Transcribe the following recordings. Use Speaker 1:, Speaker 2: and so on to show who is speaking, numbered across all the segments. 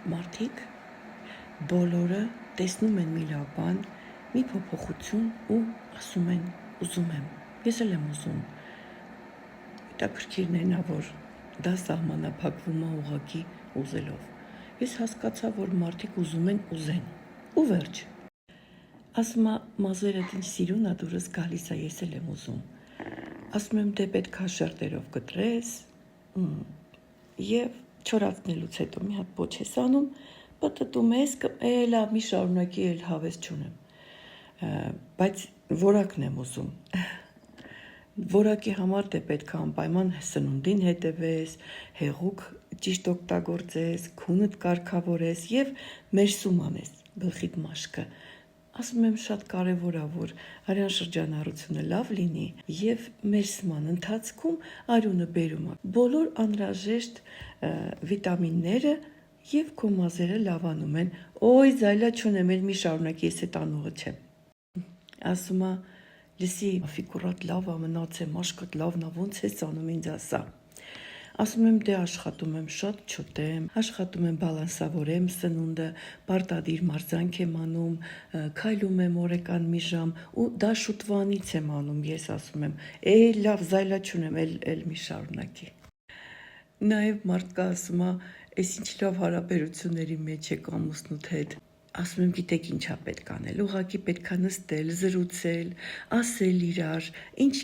Speaker 1: Մարդիկ բոլորը տեսնում են մի լավ բան, մի փոփոխություն ու ասում են ուզում եմ, ես էլ եմ ուզում։ Հետաքրքիրն է նա, որ դա սահմանափակվում է ուղղակի ուզելով։ Ես հասկացա, որ մարդիկ ուզում են ուզեն, ու վերջ։ Ասում է մազերը ինչ սիրուն ա դուրս գալիս ա, ես էլ եմ ուզում։ Ասում եմ դե պետք է շերտերով կտրես եւ չորացնելուց հետո մի հատ պոչ ես անում, պտտում ես, լավ մի շարունակի էլ հավես չունեմ։ Բայց որակն եմ ուզում։ Որակի համար դե պետք է անպայման սնունդին հետևես, հեղուկ ճիշտ օգտագործես, քունդ կարգավորես եւ մերսում անես գլխիդ մաշկը։ Ասում եմ շատ կարևոր է, որ արյան շրջանառությունը լավ լինի եւ մերսման ընթացքում արյունը բերում է բոլոր անհրաժեշտ վիտամինները եւ քո մազերը լավանում են։ Օй, զայլա չունեմ, մի շարունակի, ես այդ անողը չեմ։ Ասում է լսի ֆիկուրատ լավ է մնացե, մաշկդ լավն է, ոնց ես անում ինձ ասա։ Ասում եմ դե աշխատում եմ շատ չուտեմ, աշխատում եմ բալանսավորեմ սնունդը, պարտադիր մարզանք եմ անում, քայլում եմ օրական մի ժամ ու դա շուտվանից եմ անում, ես ասում եմ, լավ, զայլա չունեմ, էլ մի շարունակի։ Նաև մարդկա ասում է, այս ինչ լավ հարաբերությունների մեջ եք ամուսնուդ հետ։ Ասում եմ գիտեք ինչա պետք անել, ուղղակի պետք է նստել, զրուցել, ասել իրար, ինչ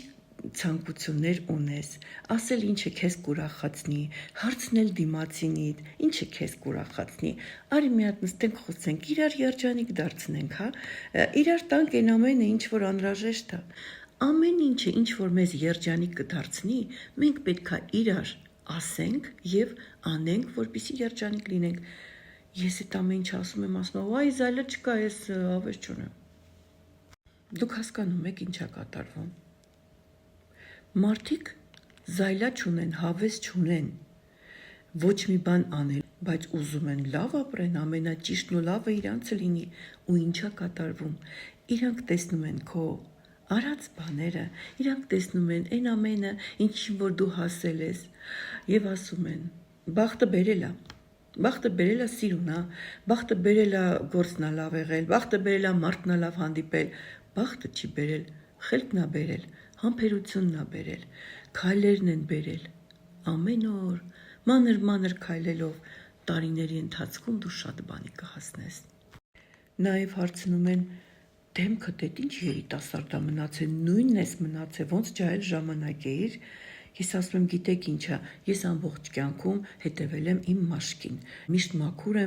Speaker 1: ցանկություններ ունես, ասել ինչը քեզ կուրախացնի, հարցնել դիմացինիդ, ինչը քեզ կուրախացնի, արի մի հատ նստենք խոսենք, իրար երջանիկ դարձնենք, հա, իրար տանք այն ամենը, ինչ որ անհրաժեշտ է, ամեն ինչը, ինչ որ մեզ երջանիկ կդարձնի, մենք պետք է իրար ասենք եւ անենք, որպեսզի երջանիկ լինենք։ Ես այդ ամեն ինչ ասում եմ, այ զայլը չկա, ես հավես չունեմ։ Դուք հասկանում եք ինչա կատարվում։ Մարդիկ զայլա չունեն, հավես չունեն, ոչ մի բան անել, բայց ուզում են լավ ապրեն, ամենաճիշտն ու լավը իրանց լինի, ու ինչա կատարվում։ Իրանք տեսնում են քո արած բաները, իրանք տեսնում են այն ամենը, ինչին որ դու հասել ես, եւ ասում են, բախտը բերել է։ Բախտը բերել է սիրուն, բախտը բերել է գործնա լավ եղել, բախտը բերել է մարդնա լավ հանդիպել, բախտը չի բերել, խելքն է բերել, համբերությունն է բերել, քայլերն են բերել, ամեն օր, մանր քայլելով, տարիների ընթացքում դու շատ բանի կհասնես։ Նաև հարցնում են, դեմքդ էդ ինչ երիտասարդ է մնացել, նույնն ես մնացել, ոնց ջահել ժամանակ էիր։ Ես ասում եմ գիտեք ինչա, ես ամբողջ կյանքում հետևել եմ իմ մաշկին, միշտ մաքուր եմ